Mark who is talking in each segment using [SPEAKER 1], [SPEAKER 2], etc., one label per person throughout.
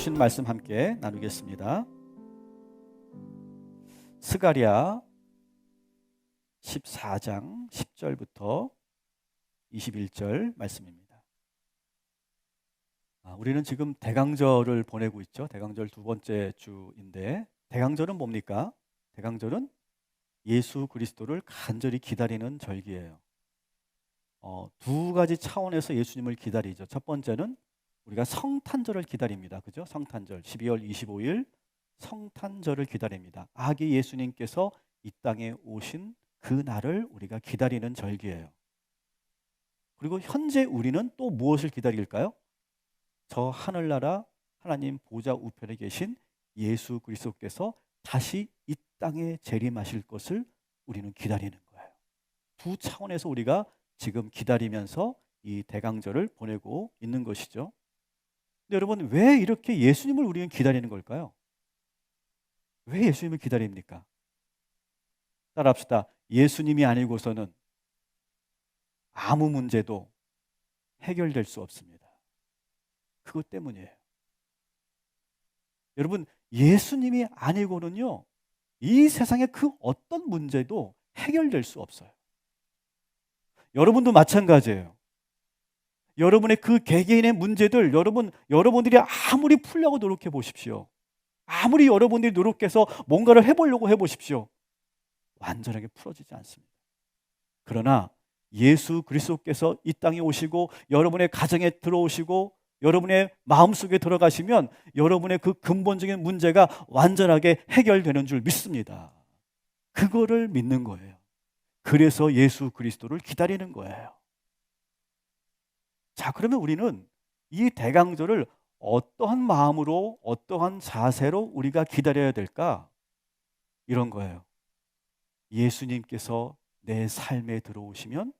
[SPEAKER 1] 주신 말씀 함께 나누겠습니다. 스가랴 14장 10절부터 21절 말씀입니다. 우리는 지금 대강절을 보내고 있죠. 대강절 두 번째 주인데, 대강절은 뭡니까? 대강절은 예수 그리스도를 간절히 기다리는 절기예요. 두 가지 차원에서 예수님을 기다리죠. 첫 번째는 우리가 성탄절을 기다립니다. 그죠? 성탄절 12월 25일 성탄절을 기다립니다. 아기 예수님께서 이 땅에 오신 그 날을 우리가 기다리는 절기예요. 그리고 현재 우리는 또 무엇을 기다릴까요? 저 하늘나라 하나님 보좌 우편에 계신 예수 그리스도께서 다시 이 땅에 재림하실 것을 우리는 기다리는 거예요. 두 차원에서 우리가 지금 기다리면서 이 대강절을 보내고 있는 것이죠. 근데 여러분, 왜 이렇게 예수님을 우리는 기다리는 걸까요? 왜 예수님을 기다립니까? 따라합시다. 예수님이 아니고서는 아무 문제도 해결될 수 없습니다. 그것 때문이에요. 여러분, 예수님이 아니고는요, 이 세상의 그 어떤 문제도 해결될 수 없어요. 여러분도 마찬가지예요. 여러분의 그 개개인의 문제들, 여러분들이 아무리 풀려고 노력해 보십시오. 아무리 여러분들이 노력해서 뭔가를 해보려고 해보십시오. 완전하게 풀어지지 않습니다. 그러나 예수 그리스도께서 이 땅에 오시고 여러분의 가정에 들어오시고 여러분의 마음속에 들어가시면 여러분의 그 근본적인 문제가 완전하게 해결되는 줄 믿습니다. 그거를 믿는 거예요. 그래서 예수 그리스도를 기다리는 거예요. 자, 그러면 우리는 이 대강절을 어떠한 마음으로, 어떠한 자세로 우리가 기다려야 될까? 이런 거예요. 예수님께서 내 삶에 들어오시면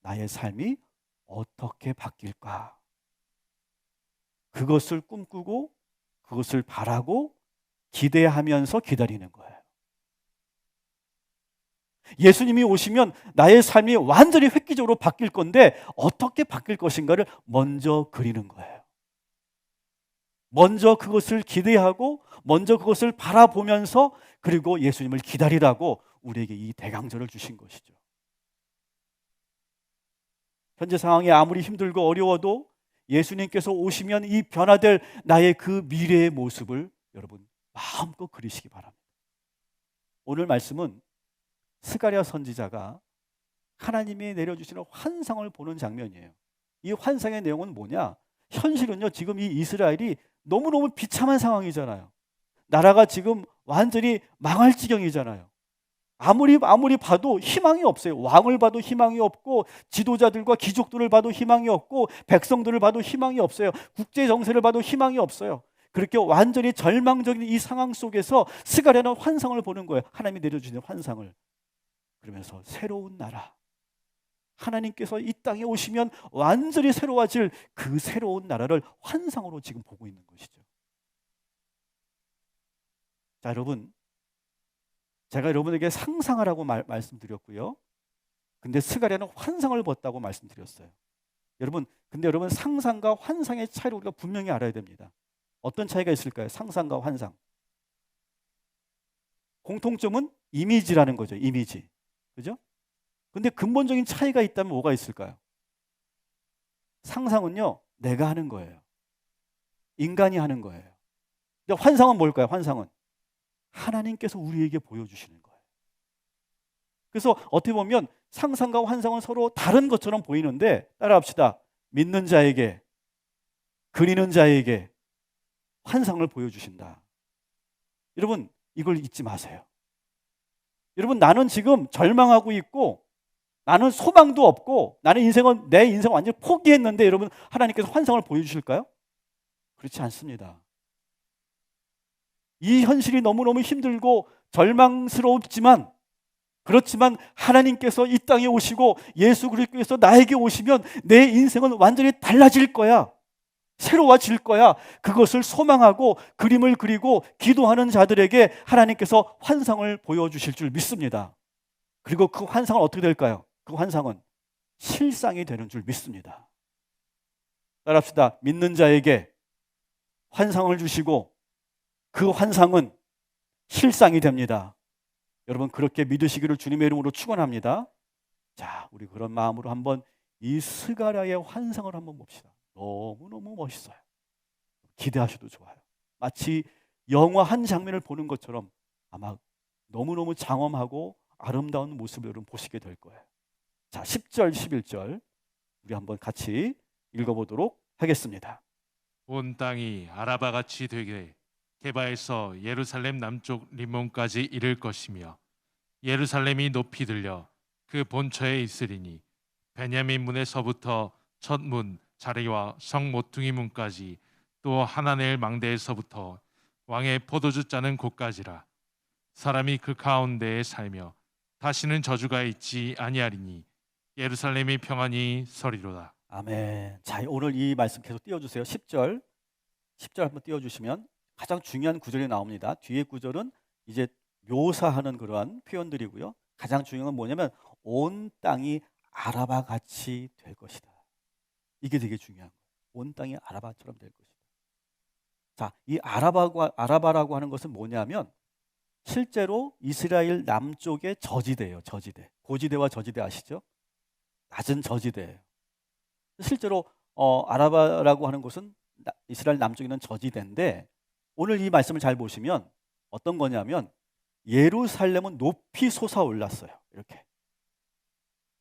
[SPEAKER 1] 나의 삶이 어떻게 바뀔까? 그것을 꿈꾸고 그것을 바라고 기대하면서 기다리는 거예요. 예수님이 오시면 나의 삶이 완전히 획기적으로 바뀔 건데 어떻게 바뀔 것인가를 먼저 그리는 거예요. 먼저 그것을 기대하고 먼저 그것을 바라보면서 그리고 예수님을 기다리라고 우리에게 이 대강절을 주신 것이죠. 현재 상황이 아무리 힘들고 어려워도 예수님께서 오시면 이 변화될 나의 그 미래의 모습을 여러분 마음껏 그리시기 바랍니다. 오늘 말씀은 스가랴 선지자가 하나님이 내려주시는 환상을 보는 장면이에요. 이 환상의 내용은 뭐냐? 현실은요, 지금 이 이스라엘이 너무너무 비참한 상황이잖아요. 나라가 지금 완전히 망할 지경이잖아요. 아무리 봐도 희망이 없어요. 왕을 봐도 희망이 없고 지도자들과 귀족들을 봐도 희망이 없고 백성들을 봐도 희망이 없어요. 국제 정세를 봐도 희망이 없어요. 그렇게 완전히 절망적인 이 상황 속에서 스가랴는 환상을 보는 거예요. 하나님이 내려주시는 환상을. 그러면서 새로운 나라, 하나님께서 이 땅에 오시면 완전히 새로워질 그 새로운 나라를 환상으로 지금 보고 있는 것이죠. 자, 여러분, 제가 여러분에게 상상하라고 말씀드렸고요. 근데 스가랴는 환상을 봤다고 말씀드렸어요. 근데 여러분, 상상과 환상의 차이를 우리가 분명히 알아야 됩니다. 어떤 차이가 있을까요? 상상과 환상. 공통점은 이미지라는 거죠. 이미지. 그죠? 근데 근본적인 차이가 있다면 뭐가 있을까요? 상상은요, 내가 하는 거예요. 인간이 하는 거예요. 근데 환상은 뭘까요? 환상은 하나님께서 우리에게 보여주시는 거예요. 그래서 어떻게 보면 상상과 환상은 서로 다른 것처럼 보이는데 따라합시다. 믿는 자에게, 그리는 자에게 환상을 보여주신다. 여러분, 이걸 잊지 마세요. 여러분, 나는 지금 절망하고 있고 나는 소망도 없고 내 인생을 완전히 포기했는데 여러분, 하나님께서 환상을 보여주실까요? 그렇지 않습니다. 이 현실이 너무너무 힘들고 절망스럽지만 그렇지만 하나님께서 이 땅에 오시고 예수 그리스도께서 나에게 오시면 내 인생은 완전히 달라질 거야. 새로워질 거야. 그것을 소망하고 그림을 그리고 기도하는 자들에게 하나님께서 환상을 보여주실 줄 믿습니다. 그리고 그 환상은 어떻게 될까요? 그 환상은 실상이 되는 줄 믿습니다. 따라합시다. 믿는 자에게, 환상을 주시고 그 환상은 실상이 됩니다. 여러분 그렇게 믿으시기를 주님의 이름으로 축원합니다. 자, 우리 그런 마음으로 한번 이 스가랴의 환상을 한번 봅시다. 너무너무 멋있어요. 기대하셔도 좋아요. 마치 영화 한 장면을 보는 것처럼 아마 너무너무 장엄하고 아름다운 모습을 여러분 보시게 될 거예요. 자, 10절, 11절 우리 한번 같이 읽어보도록 하겠습니다.
[SPEAKER 2] 온 땅이 아라바같이 되게 게바에서 예루살렘 남쪽 림몬까지 이를 것이며 예루살렘이 높이 들려 그 본처에 있으리니 베냐민 문에서부터 첫 문 자리와 성 모퉁이 문까지 또 하나넬 망대에서부터 왕의 포도주 짜는 곳까지라. 사람이 그 가운데에 살며 다시는 저주가 있지 아니하리니 예루살렘이 평안히 서리로다.
[SPEAKER 1] 아멘. 자, 오늘 이 말씀 계속 띄워주세요. 10절 한번 띄워주시면 가장 중요한 구절이 나옵니다. 뒤에 구절은 이제 묘사하는 그러한 표현들이고요. 가장 중요한 건 뭐냐면 온 땅이 아라바 같이 될 것이다. 이게 되게 중요한 거예요. 온 땅이 아라바처럼 될 것이다. 자, 이 아라바라고 하는 것은 뭐냐면 실제로 이스라엘 남쪽의 저지대예요. 저지대. 고지대와 저지대 아시죠? 낮은 저지대예요. 실제로 아라바라고 하는 곳은 이스라엘 남쪽에 있는 저지대인데 오늘 이 말씀을 잘 보시면 어떤 거냐면 예루살렘은 높이 솟아올랐어요. 이렇게.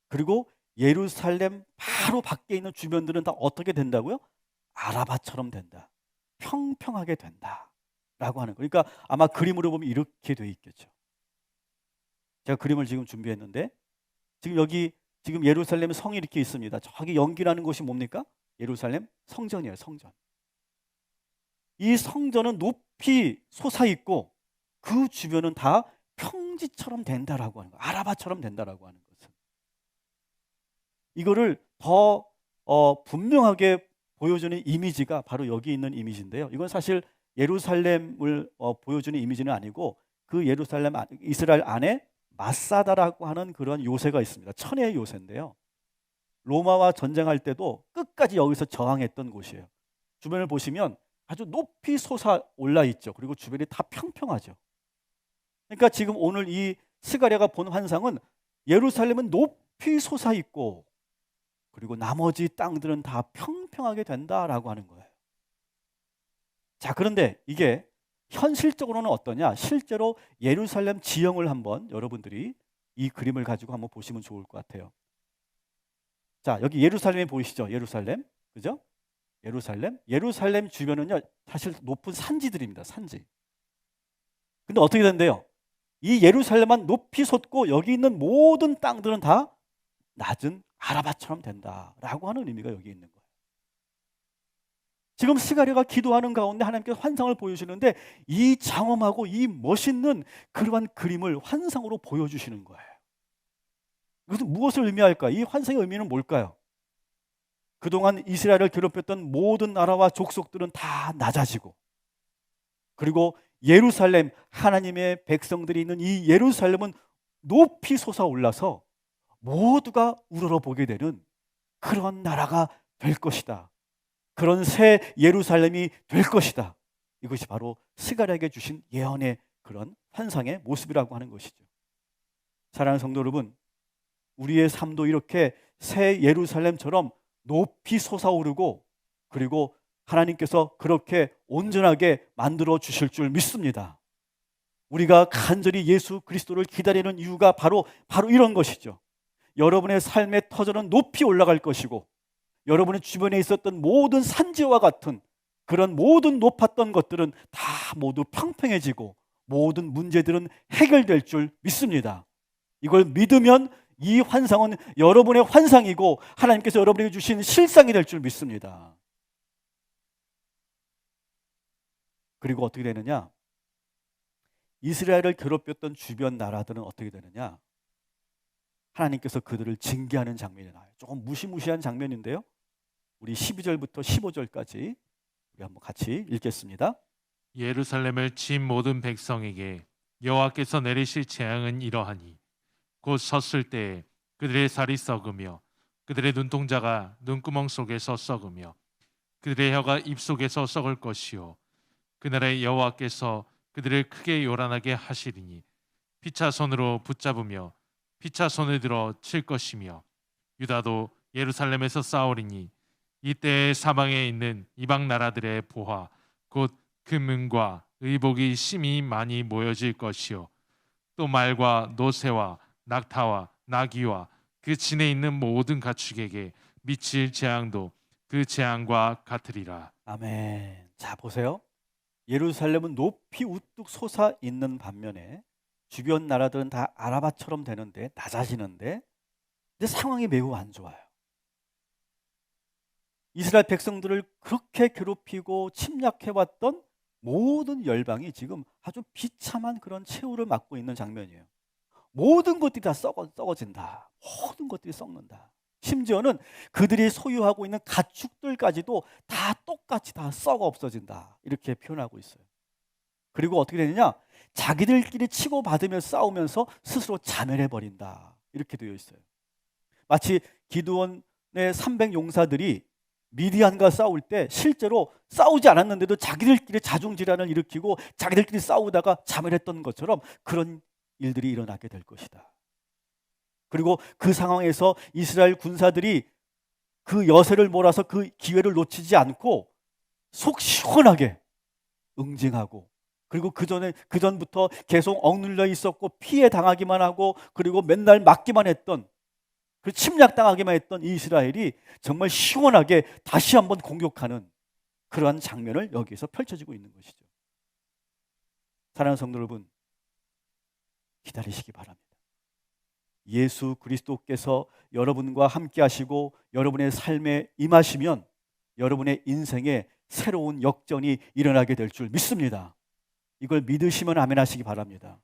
[SPEAKER 1] 그리고 예루살렘 바로 밖에 있는 주변들은 다 어떻게 된다고요? 아라바처럼 된다. 평평하게 된다. 라고 하는 거. 그러니까 아마 그림으로 보면 이렇게 돼 있겠죠. 제가 그림을 지금 준비했는데 지금 여기 지금 예루살렘 성이 이렇게 있습니다. 저기 연기라는 곳이 뭡니까? 예루살렘 성전이에요. 성전. 이 성전은 높이 솟아있고 그 주변은 다 평지처럼 된다라고 하는 거. 아라바처럼 된다라고 하는 것은. 이거를 더 분명하게 보여주는 이미지가 바로 여기 있는 이미지인데요. 이건 사실 예루살렘을 보여주는 이미지는 아니고 그 예루살렘 이스라엘 안에 마사다라고 하는 그런 요새가 있습니다. 천의 요새인데요. 로마와 전쟁할 때도 끝까지 여기서 저항했던 곳이에요. 주변을 보시면 아주 높이 솟아 올라 있죠. 그리고 주변이 다 평평하죠. 그러니까 지금 오늘 이 스가랴가 본 환상은 예루살렘은 높이 솟아 있고 그리고 나머지 땅들은 다 평평하게 된다라고 하는 거예요. 자, 그런데 이게 현실적으로는 어떠냐? 실제로 예루살렘 지형을 한번 여러분들이 이 그림을 가지고 한번 보시면 좋을 것 같아요. 자, 여기 예루살렘이 보이시죠? 예루살렘. 그죠? 예루살렘 주변은요, 사실 높은 산지들입니다. 산지. 근데 어떻게 된대요? 이 예루살렘만 높이 솟고 여기 있는 모든 땅들은 다 낮은 아라바처럼 된다라고 하는 의미가 여기 있는 거예요. 지금 스가랴가 기도하는 가운데 하나님께서 환상을 보여주시는데 이 장엄하고 이 멋있는 그러한 그림을 환상으로 보여주시는 거예요. 이것은 무엇을 의미할까? 이 환상의 의미는 뭘까요? 그동안 이스라엘을 괴롭혔던 모든 나라와 족속들은 다 낮아지고 그리고 예루살렘, 하나님의 백성들이 있는 이 예루살렘은 높이 솟아올라서 모두가 우러러보게 되는 그런 나라가 될 것이다. 그런 새 예루살렘이 될 것이다. 이것이 바로 스가랴에게 주신 예언의 그런 환상의 모습이라고 하는 것이죠. 사랑하는 성도 여러분, 우리의 삶도 이렇게 새 예루살렘처럼 높이 솟아오르고 그리고 하나님께서 그렇게 온전하게 만들어 주실 줄 믿습니다. 우리가 간절히 예수 그리스도를 기다리는 이유가 바로 이런 것이죠. 여러분의 삶의 터전은 높이 올라갈 것이고 여러분의 주변에 있었던 모든 산지와 같은 그런 모든 높았던 것들은 다 모두 평평해지고 모든 문제들은 해결될 줄 믿습니다. 이걸 믿으면 이 환상은 여러분의 환상이고 하나님께서 여러분에게 주신 실상이 될 줄 믿습니다. 그리고 어떻게 되느냐? 이스라엘을 괴롭혔던 주변 나라들은 어떻게 되느냐? 하나님께서 그들을 징계하는 장면이 나와요. 조금 무시무시한 장면인데요. 우리 12절부터 15절까지 우리 한번 같이 읽겠습니다.
[SPEAKER 2] 예루살렘을 친 모든 백성에게 여호와께서 내리실 재앙은 이러하니 곧 섰을 때에 그들의 살이 썩으며 그들의 눈동자가 눈구멍 속에서 썩으며 그들의 혀가 입속에서 썩을 것이요 그날에 여호와께서 그들을 크게 요란하게 하시리니 피차 손으로 붙잡으며 피차 손을 들어 칠 것이며 유다도 예루살렘에서 싸우리니 이때에 사방에 있는 이방 나라들의 보화 곧 금은과 의복이 심히 많이 모여질 것이요 또 말과 노새와 낙타와 나귀와 그 진에 있는 모든 가축에게 미칠 재앙도 그 재앙과 같으리라.
[SPEAKER 1] 아멘. 자, 보세요. 예루살렘은 높이 우뚝 솟아 있는 반면에 주변 나라들은 다 아라바처럼 되는데, 낮아지는데, 근데 상황이 매우 안 좋아요. 이스라엘 백성들을 그렇게 괴롭히고 침략해왔던 모든 열방이 지금 아주 비참한 그런 최후를 맞고 있는 장면이에요. 모든 것들이 다 썩어진다. 모든 것들이 썩는다. 심지어는 그들이 소유하고 있는 가축들까지도 다 똑같이 다 썩어 없어진다. 이렇게 표현하고 있어요. 그리고 어떻게 되느냐? 자기들끼리 치고받으며 싸우면서 스스로 자멸해버린다. 이렇게 되어 있어요. 마치 기드온의 300 용사들이 미디안과 싸울 때 실제로 싸우지 않았는데도 자기들끼리 자중질환을 일으키고 자기들끼리 싸우다가 자멸했던 것처럼 그런 일들이 일어나게 될 것이다. 그리고 그 상황에서 이스라엘 군사들이 그 여세를 몰아서 그 기회를 놓치지 않고 속 시원하게 응징하고, 그리고 그전부터 계속 억눌려 있었고 피해 당하기만 하고 그리고 맨날 맞기만 했던, 그 침략당하기만 했던 이스라엘이 정말 시원하게 다시 한번 공격하는 그러한 장면을 여기에서 펼쳐지고 있는 것이죠. 사랑하는 성도 여러분, 기다리시기 바랍니다. 예수 그리스도께서 여러분과 함께 하시고 여러분의 삶에 임하시면 여러분의 인생에 새로운 역전이 일어나게 될 줄 믿습니다. 이걸 믿으시면 아멘 하시기 바랍니다.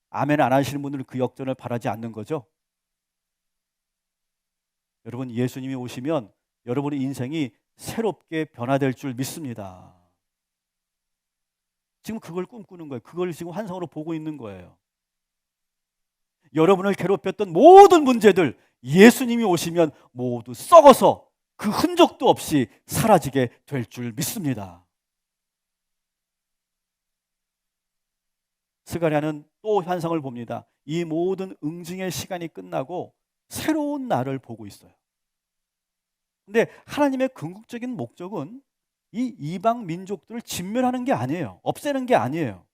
[SPEAKER 1] 아멘 안 하시는 분들은 그 역전을 바라지 않는 거죠. 여러분, 예수님이 오시면 여러분의 인생이 새롭게 변화될 줄 믿습니다. 지금 그걸 꿈꾸는 거예요. 그걸 지금 환상으로 보고 있는 거예요. 여러분을 괴롭혔던 모든 문제들 예수님이 오시면 모두 썩어서 그 흔적도 없이 사라지게 될 줄 믿습니다. 스가랴는 또 환상을 봅니다. 이 모든 응징의 시간이 끝나고 새로운 날을 보고 있어요. 근데 하나님의 궁극적인 목적은 이 이방 민족들을 진멸하는 게 아니에요. 없애는 게 아니에요.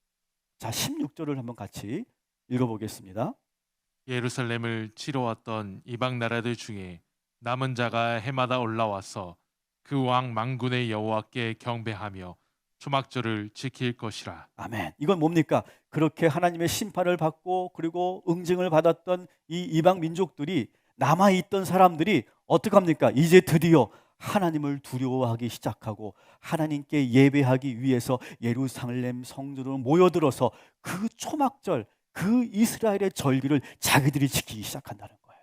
[SPEAKER 1] 자, 16절을 한번 같이 읽어보겠습니다.
[SPEAKER 2] 예루살렘을 치러 왔던 이방 나라들 중에 남은 자가 해마다 올라와서 그 왕 만군의 여호와께 경배하며 초막절을 지킬 것이라.
[SPEAKER 1] 아멘. 이건 뭡니까? 그렇게 하나님의 심판을 받고 그리고 응징을 받았던 이 이방 민족들이, 남아있던 사람들이 어떻게 합니까? 이제 드디어 하나님을 두려워하기 시작하고 하나님께 예배하기 위해서 예루살렘 성전으로 모여들어서 그 초막절, 그 이스라엘의 절기를 자기들이 지키기 시작한다는 거예요.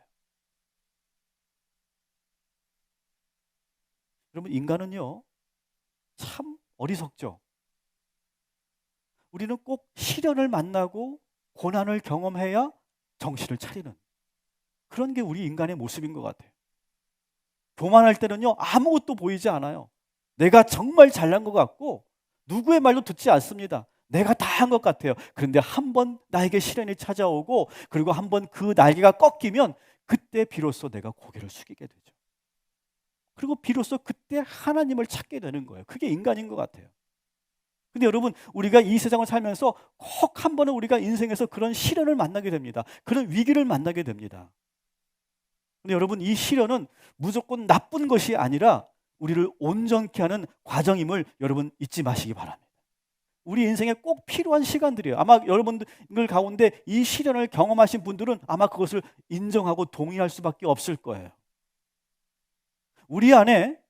[SPEAKER 1] 여러분, 인간은요 참 어리석죠. 우리는 꼭 시련을 만나고 고난을 경험해야 정신을 차리는 그런 게 우리 인간의 모습인 것 같아요. 교만할 때는요 아무것도 보이지 않아요. 내가 정말 잘난 것 같고 누구의 말도 듣지 않습니다. 내가 다 한 것 같아요. 그런데 한번 나에게 시련이 찾아오고 그리고 한번 그 날개가 꺾이면 그때 비로소 내가 고개를 숙이게 되죠. 그리고 비로소 그때 하나님을 찾게 되는 거예요. 그게 인간인 것 같아요. 근데 여러분, 우리가 이 세상을 살면서 꼭 한 번은 우리가 인생에서 그런 시련을 만나게 됩니다. 그런 위기를 만나게 됩니다. 근데 여러분, 이 시련은 무조건 나쁜 것이 아니라 우리를 온전케 하는 과정임을 여러분 잊지 마시기 바랍니다. 우리 인생에 꼭 필요한 시간들이에요. 아마 여러분들 가운데 이 시련을 경험하신 분들은 아마 그것을 인정하고 동의할 수밖에 없을 거예요. 우리 안에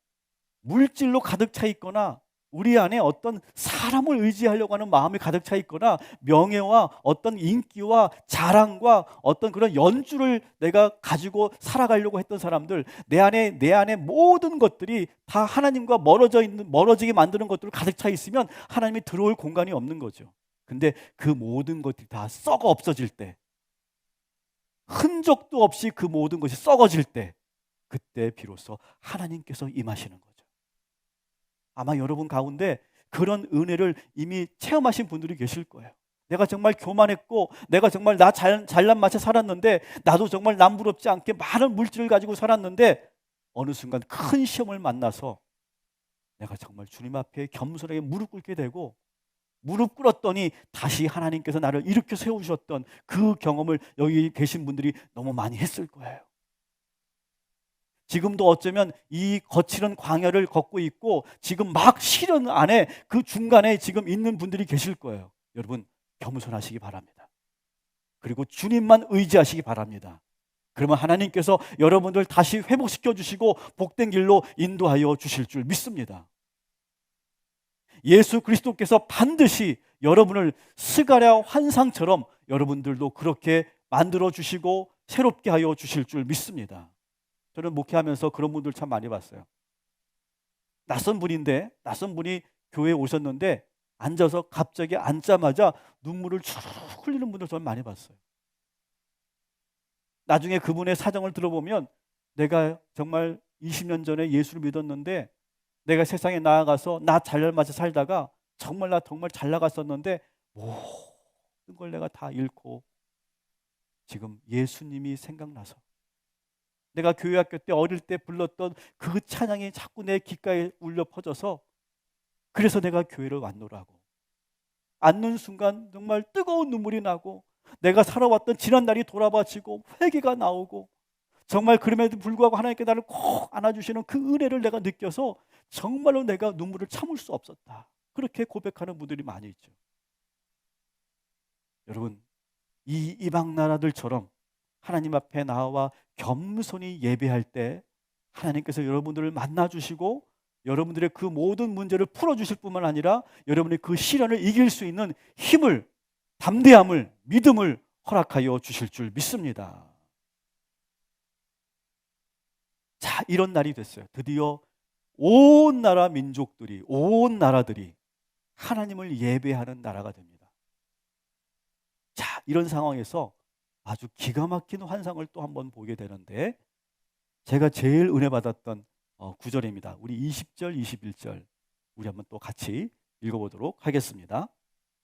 [SPEAKER 1] 물질로 가득 차 있거나 우리 안에 어떤 사람을 의지하려고 하는 마음이 가득 차 있거나 명예와 어떤 인기와 자랑과 어떤 그런 연주를 내가 가지고 살아가려고 했던 사람들, 내 안에 모든 것들이 다 하나님과 멀어지게 만드는 것들로 가득 차 있으면 하나님이 들어올 공간이 없는 거죠. 근데 그 모든 것들이 다 썩어 없어질 때, 흔적도 없이 그 모든 것이 썩어질 때, 그때 비로소 하나님께서 임하시는 거죠. 아마 여러분 가운데 그런 은혜를 이미 체험하신 분들이 계실 거예요. 내가 정말 교만했고 내가 정말 나 잘난 맛에 살았는데 나도 정말 남부럽지 않게 많은 물질을 가지고 살았는데 어느 순간 큰 시험을 만나서 내가 정말 주님 앞에 겸손하게 무릎 꿇게 되고 무릎 꿇었더니 다시 하나님께서 나를 일으켜 세우셨던 그 경험을 여기 계신 분들이 너무 많이 했을 거예요. 지금도 어쩌면 이 거칠은 광야를 걷고 있고 지금 막 시련 안에 그 중간에 지금 있는 분들이 계실 거예요. 여러분 겸손하시기 바랍니다. 그리고 주님만 의지하시기 바랍니다. 그러면 하나님께서 여러분들 다시 회복시켜 주시고 복된 길로 인도하여 주실 줄 믿습니다. 예수 그리스도께서 반드시 여러분을 스가랴 환상처럼 여러분들도 그렇게 만들어 주시고 새롭게 하여 주실 줄 믿습니다. 저는 목회하면서 그런 분들 참 많이 봤어요. 낯선 분이 교회에 오셨는데 앉아서 갑자기 앉자마자 눈물을 쭉 흘리는 분들 저는 많이 봤어요. 나중에 그분의 사정을 들어보면 내가 정말 20년 전에 예수를 믿었는데 내가 세상에 나아가서 나 잘날맞아 살다가 정말 나 정말 잘 나갔었는데 모든 걸 내가 다 잃고 지금 예수님이 생각나서 내가 교회 학교 때 어릴 때 불렀던 그 찬양이 자꾸 내 귓가에 울려 퍼져서 그래서 내가 교회를 왔노라고 앉는 순간 정말 뜨거운 눈물이 나고 내가 살아왔던 지난 날이 돌아봐지고 회개가 나오고 정말 그럼에도 불구하고 하나님께 나를 꼭 안아주시는 그 은혜를 내가 느껴서 정말로 내가 눈물을 참을 수 없었다. 그렇게 고백하는 분들이 많이 있죠. 여러분 이 이방 나라들처럼 하나님 앞에 나와 겸손히 예배할 때 하나님께서 여러분들을 만나주시고 여러분들의 그 모든 문제를 풀어주실 뿐만 아니라 여러분의 그 시련을 이길 수 있는 힘을, 담대함을, 믿음을 허락하여 주실 줄 믿습니다. 자, 이런 날이 됐어요. 드디어 온 나라 민족들이, 온 나라들이 하나님을 예배하는 나라가 됩니다. 자, 이런 상황에서 아주 기가 막힌 환상을 또 한번 보게 되는데 제가 제일 은혜 받았던 구절입니다. 우리 20절, 21절 우리 한번 또 같이 읽어보도록 하겠습니다.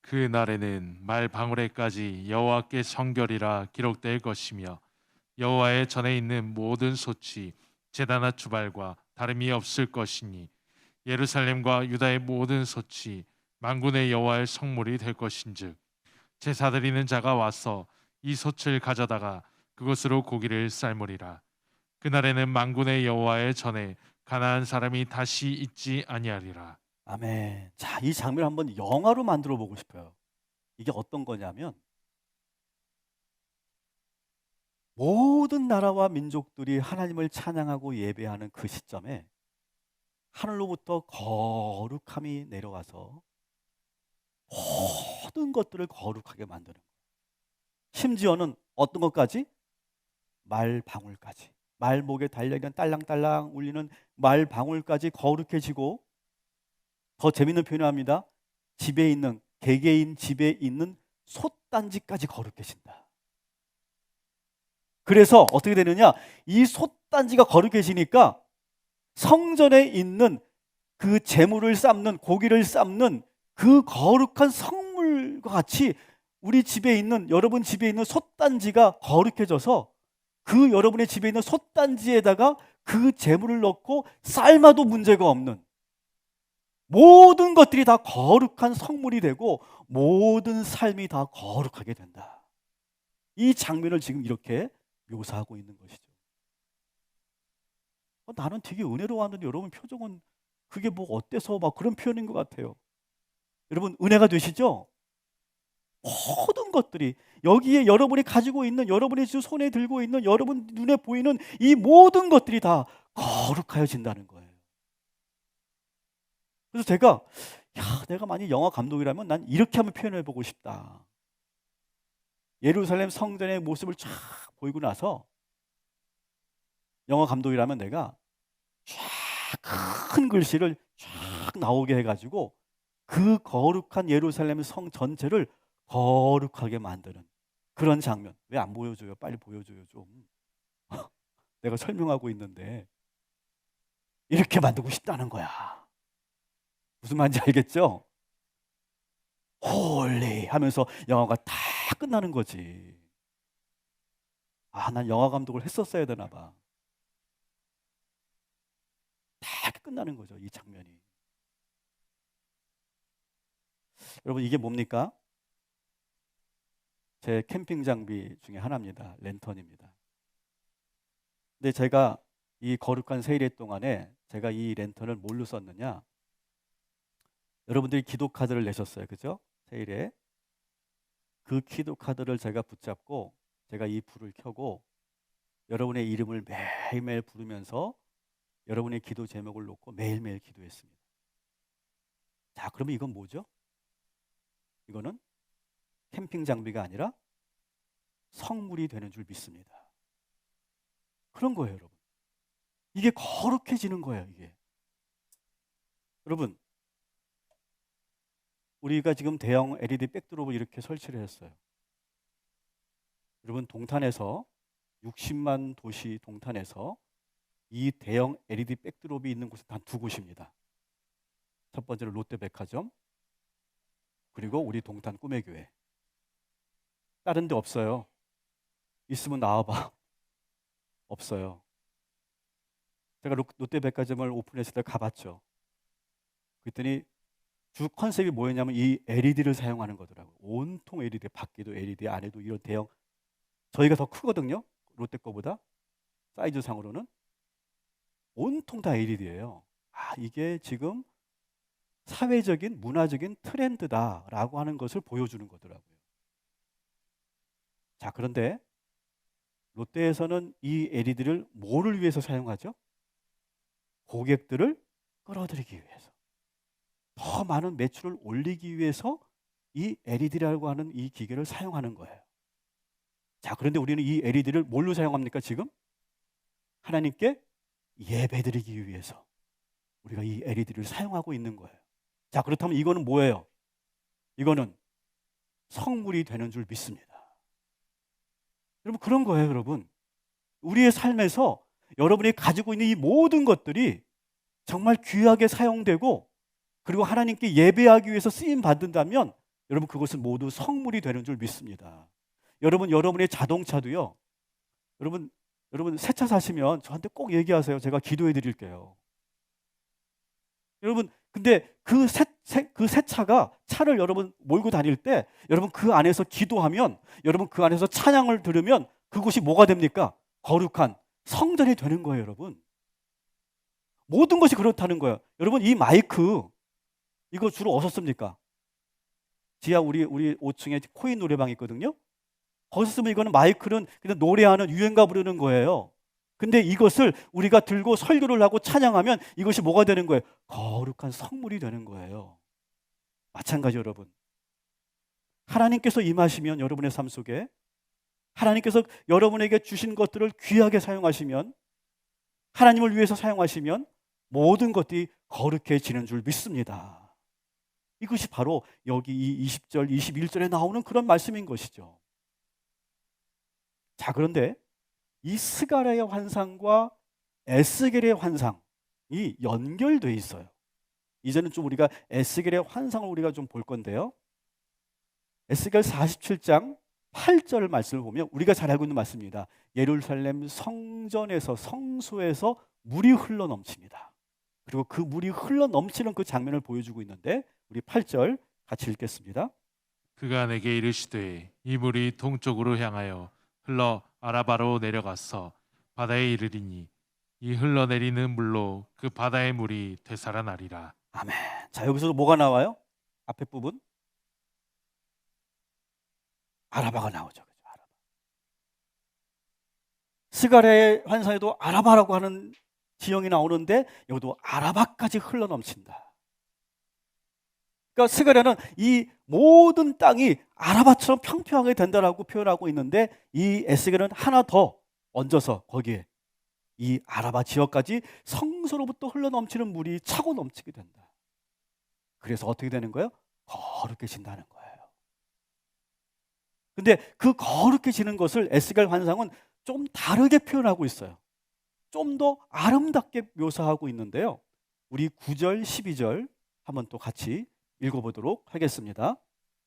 [SPEAKER 2] 그 날에는 말 방울에까지 여호와께 성결이라 기록될 것이며 여호와의 전에 있는 모든 소치 제단과 주발과 다름이 없을 것이니 예루살렘과 유다의 모든 소치 만군의 여호와의 성물이 될 것인즉 제사 드리는 자가 와서 이 솥을 가져다가 그것으로 고기를 삶으리라. 그날에는 만군의 여호와의 전에 가나안 사람이 다시 있지 아니하리라.
[SPEAKER 1] 아멘. 자, 이 장면을 한번 영화로 만들어 보고 싶어요. 이게 어떤 거냐면 모든 나라와 민족들이 하나님을 찬양하고 예배하는 그 시점에 하늘로부터 거룩함이 내려와서 모든 것들을 거룩하게 만드는 거예요. 심지어는 어떤 것까지? 말방울까지. 말목에 달려있는 딸랑딸랑 울리는 말방울까지 거룩해지고 더 재밌는 표현을 합니다. 개개인 집에 있는 솥단지까지 거룩해진다. 그래서 어떻게 되느냐? 이 솥단지가 거룩해지니까 성전에 있는 그 제물을 삶는 고기를 삶는 그 거룩한 성물과 같이 우리 집에 있는 여러분 집에 있는 솥단지가 거룩해져서 그 여러분의 집에 있는 솥단지에다가 그 제물을 넣고 삶아도 문제가 없는 모든 것들이 다 거룩한 성물이 되고 모든 삶이 다 거룩하게 된다. 이 장면을 지금 이렇게 묘사하고 있는 것이죠. 나는 되게 은혜로웠는데 여러분 표정은 그게 뭐 어때서 막 그런 표현인 것 같아요. 여러분 은혜가 되시죠? 모든 것들이 여기에 여러분이 가지고 있는 여러분이 지금 손에 들고 있는 여러분 눈에 보이는 이 모든 것들이 다 거룩하여진다는 거예요. 그래서 제가 내가 만약 영화 감독이라면 난 이렇게 한번 표현해 보고 싶다. 예루살렘 성전의 모습을 쫙 보이고 나서 영화 감독이라면 내가 쫙 큰 글씨를 쫙 나오게 해가지고 그 거룩한 예루살렘 성 전체를 거룩하게 만드는 그런 장면. 왜 안 보여줘요? 빨리 보여줘요 좀. 내가 설명하고 있는데 이렇게 만들고 싶다는 거야. 무슨 말인지 알겠죠? 홀리 하면서 영화가 다 끝나는 거지. 아, 난 영화 감독을 했었어야 되나 봐. 다 끝나는 거죠, 이 장면이. 여러분, 이게 뭡니까? 제 캠핑 장비 중에 하나입니다. 랜턴입니다. 근데 제가 이 거룩한 세일의 동안에 제가 이 랜턴을 뭘로 썼느냐? 여러분들이 기도 카드를 내셨어요, 그죠? 세일에. 그 기도 카드를 제가 붙잡고 제가 이 불을 켜고 여러분의 이름을 매일매일 부르면서 여러분의 기도 제목을 놓고 매일매일 기도했습니다. 자, 그러면 이건 뭐죠? 이거는 캠핑 장비가 아니라 성물이 되는 줄 믿습니다. 그런 거예요, 여러분. 이게 거룩해지는 거예요, 이게. 여러분, 우리가 지금 대형 LED 백드롭을 이렇게 설치를 했어요. 여러분, 동탄에서 60만 도시 동탄에서 이 대형 LED 백드롭이 있는 곳은 단 두 곳입니다. 첫 번째로 롯데백화점, 그리고 우리 동탄 꿈의 교회. 다른 데 없어요. 있으면 나와봐. 없어요. 제가 롯데백화점을 오픈했을 때 가봤죠. 그랬더니 주 컨셉이 뭐였냐면 이 LED를 사용하는 거더라고요. 온통 LED, 밖에도 LED, 안에도 이런 대형. 저희가 더 크거든요, 롯데 거보다. 사이즈상으로는 온통 다 LED예요. 아, 이게 지금 사회적인 문화적인 트렌드다라고 하는 것을 보여주는 거더라고요. 자, 그런데 롯데에서는 이 LED를 뭐를 위해서 사용하죠? 고객들을 끌어들이기 위해서, 더 많은 매출을 올리기 위해서 이 LED라고 하는 이 기계를 사용하는 거예요. 자, 그런데 우리는 이 LED를 뭘로 사용합니까? 지금 하나님께 예배드리기 위해서 우리가 이 LED를 사용하고 있는 거예요. 자, 그렇다면 이거는 뭐예요? 이거는 성물이 되는 줄 믿습니다. 여러분, 그런 거예요, 여러분. 우리의 삶에서 여러분이 가지고 있는 이 모든 것들이 정말 귀하게 사용되고 그리고 하나님께 예배하기 위해서 쓰임 받는다면 여러분, 그것은 모두 성물이 되는 줄 믿습니다. 여러분, 여러분의 자동차도요. 여러분 새 차 사시면 저한테 꼭 얘기하세요. 제가 기도해 드릴게요. 여러분, 근데 그 새 차가 차를 여러분 몰고 다닐 때 여러분 그 안에서 기도하면, 여러분 그 안에서 찬양을 들으면 그곳이 뭐가 됩니까? 거룩한 성전이 되는 거예요, 여러분. 모든 것이 그렇다는 거예요. 여러분, 이 마이크 이거 주로 어디서 씁니까? 지하 우리 5층에 코인 노래방이 있거든요. 거기서 쓰면 이거는 마이크는 그냥 노래하는 유행가 부르는 거예요. 근데 이것을 우리가 들고 설교를 하고 찬양하면 이것이 뭐가 되는 거예요? 거룩한 성물이 되는 거예요. 마찬가지 여러분. 하나님께서 임하시면 여러분의 삶 속에 하나님께서 여러분에게 주신 것들을 귀하게 사용하시면, 하나님을 위해서 사용하시면 모든 것들이 거룩해지는 줄 믿습니다. 이것이 바로 여기 이 20절, 21절에 나오는 그런 말씀인 것이죠. 자, 그런데 이 스가랴의 환상과 에스겔의 환상이 연결돼 있어요. 이제는 좀 우리가 에스겔의 환상을 우리가 좀 볼 건데요. 에스겔 47장 8절 말씀을 보면 우리가 잘 알고 있는 말씀입니다. 예루살렘 성전에서, 성소에서 물이 흘러 넘칩니다. 그리고 그 물이 흘러 넘치는 그 장면을 보여주고 있는데 우리 8절 같이 읽겠습니다.
[SPEAKER 2] 그가 내게 이르시되 이 물이 동쪽으로 향하여 흘러 아라바로 내려가서 바다에 이르리니 이 흘러내리는 물로 그 바다의 물이 되살아나리라.
[SPEAKER 1] 아멘. 자, 여기서 뭐가 나와요? 앞에 부분 아라바가 나오죠. 그죠? 아라바. 스가랴의 환상에도 아라바라고 하는 지형이 나오는데 여기도 아라바까지 흘러 넘친다. 그러니까 스가랴는 이 모든 땅이 아라바처럼 평평하게 된다라고 표현하고 있는데 이 에스겔은 하나 더 얹어서 거기에 이 아라바 지역까지 성소로부터 흘러 넘치는 물이 차고 넘치게 된다. 그래서 어떻게 되는 거예요? 거룩해진다는 거예요. 근데 그 거룩해지는 것을 에스겔 환상은 좀 다르게 표현하고 있어요. 좀 더 아름답게 묘사하고 있는데요. 우리 9절, 12절 한번 또 같이 읽어보도록 하겠습니다.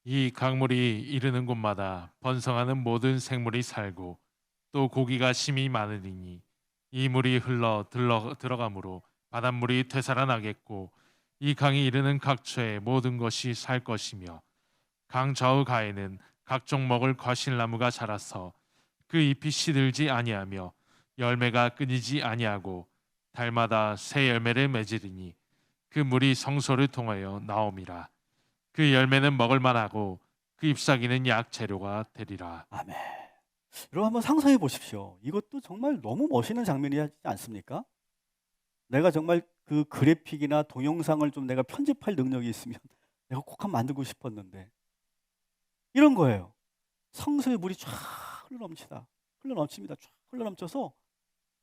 [SPEAKER 2] 이 강물이 이르는 곳마다 번성하는 모든 생물이 살고 또 고기가 심히 많으리니 이 물이 흘러 들어가므로 바닷물이 되살아나겠고 이 강이 이르는 각처에 모든 것이 살 것이며 강 좌우가에는 각종 먹을 과실나무가 자라서 그 잎이 시들지 아니하며 열매가 끊이지 아니하고 달마다 새 열매를 맺으리니 그 물이 성소를 통하여 나옴이라. 그 열매는 먹을 만하고 그 잎사귀는 약재료가 되리라.
[SPEAKER 1] 아멘. 여러분 한번 상상해 보십시오. 이것도 정말 너무 멋있는 장면이지 않습니까? 내가 정말 그 그래픽이나 동영상을 좀 내가 편집할 능력이 있으면 내가 꼭 한번 만들고 싶었는데 이런 거예요. 성소의 물이 쫙 흘러넘칩니다. 쫙 흘러넘쳐서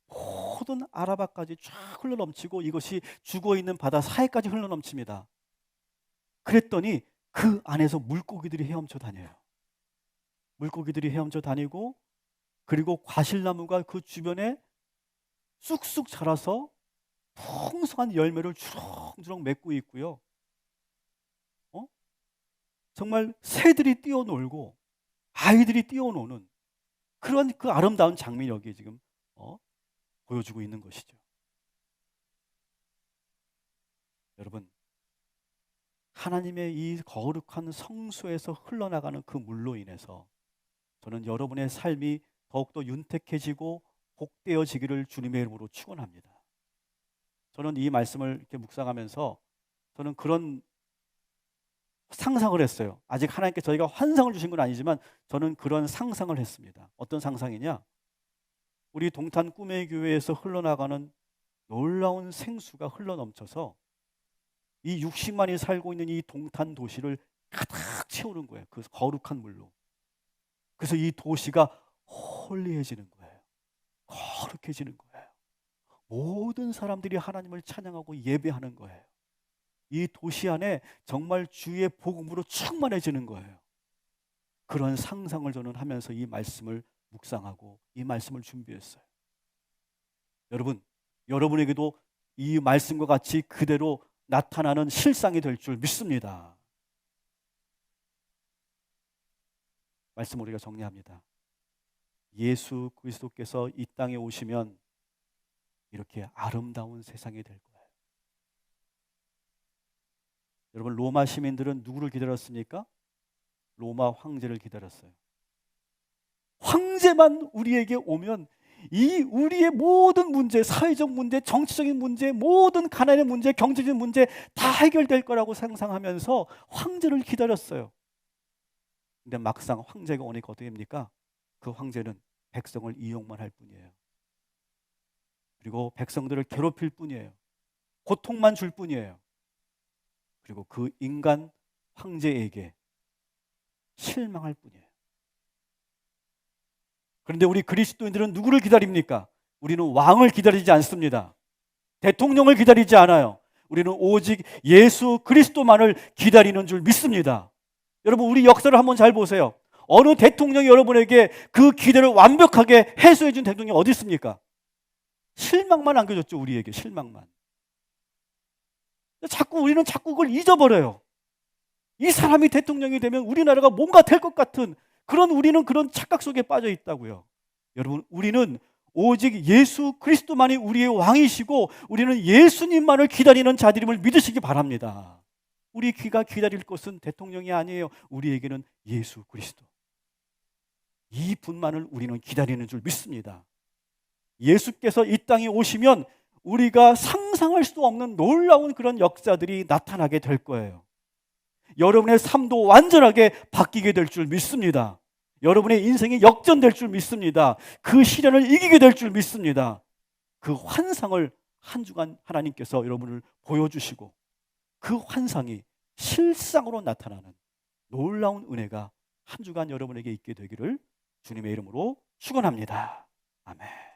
[SPEAKER 1] 모든 아라바까지 쫙 흘러넘치고 이것이 죽어있는 바다 사이까지 흘러넘칩니다. 그랬더니 그 안에서 물고기들이 헤엄쳐 다녀요. 물고기들이 헤엄쳐 다니고 그리고 과실나무가 그 주변에 쑥쑥 자라서 풍성한 열매를 주렁주렁 맺고 있고요. 정말 새들이 뛰어놀고 아이들이 뛰어노는 그런 그 아름다운 장면이 여기 지금 보여주고 있는 것이죠. 여러분, 하나님의 이 거룩한 성소에서 흘러나가는 그 물로 인해서 저는 여러분의 삶이 더욱더 윤택해지고 복되어지기를 주님의 이름으로 축원합니다. 저는 이 말씀을 이렇게 묵상하면서 저는 그런 상상을 했어요. 아직 하나님께 저희가 환상을 주신 건 아니지만 저는 그런 상상을 했습니다. 어떤 상상이냐? 우리 동탄 꿈의 교회에서 흘러나가는 놀라운 생수가 흘러넘쳐서 이 60만이 살고 있는 이 동탄 도시를 가득 채우는 거예요. 그 거룩한 물로. 그래서 이 도시가 홀리해지는 거예요. 거룩해지는 거예요. 모든 사람들이 하나님을 찬양하고 예배하는 거예요. 이 도시 안에 정말 주의 복음으로 충만해지는 거예요. 그런 상상을 저는 하면서 이 말씀을 묵상하고 이 말씀을 준비했어요. 여러분, 여러분에게도 이 말씀과 같이 그대로 나타나는 실상이 될 줄 믿습니다. 말씀 우리가 정리합니다. 예수 그리스도께서 이 땅에 오시면 이렇게 아름다운 세상이 될 거예요. 여러분, 로마 시민들은 누구를 기다렸습니까? 로마 황제를 기다렸어요. 황제만 우리에게 오면 이 우리의 모든 문제, 사회적 문제, 정치적인 문제, 모든 가난의 문제, 경제적인 문제 다 해결될 거라고 상상하면서 황제를 기다렸어요. 근데 막상 황제가 오니까 어떻게 됩니까? 그 황제는 백성을 이용만 할 뿐이에요. 그리고 백성들을 괴롭힐 뿐이에요. 고통만 줄 뿐이에요. 그리고 그 인간 황제에게 실망할 뿐이에요. 그런데 우리 그리스도인들은 누구를 기다립니까? 우리는 왕을 기다리지 않습니다. 대통령을 기다리지 않아요. 우리는 오직 예수 그리스도만을 기다리는 줄 믿습니다. 여러분, 우리 역사를 한번 잘 보세요. 어느 대통령이 여러분에게 그 기대를 완벽하게 해소해 준 대통령이 어디 있습니까? 실망만 안겨줬죠. 우리에게 실망만. 우리는 자꾸 그걸 잊어버려요. 이 사람이 대통령이 되면 우리나라가 뭔가 될 것 같은 우리는 그런 착각 속에 빠져 있다고요. 여러분, 우리는 오직 예수 그리스도만이 우리의 왕이시고 우리는 예수님만을 기다리는 자들임을 믿으시기 바랍니다. 우리 귀가 기다릴 것은 대통령이 아니에요. 우리에게는 예수 그리스도. 이 분만을 우리는 기다리는 줄 믿습니다. 예수께서 이 땅에 오시면 우리가 상상할 수 없는 놀라운 그런 역사들이 나타나게 될 거예요. 여러분의 삶도 완전하게 바뀌게 될 줄 믿습니다. 여러분의 인생이 역전될 줄 믿습니다. 그 시련을 이기게 될 줄 믿습니다. 그 환상을 한 주간 하나님께서 여러분을 보여주시고 그 환상이 실상으로 나타나는 놀라운 은혜가 한 주간 여러분에게 있게 되기를 주님의 이름으로 축원합니다. 아멘.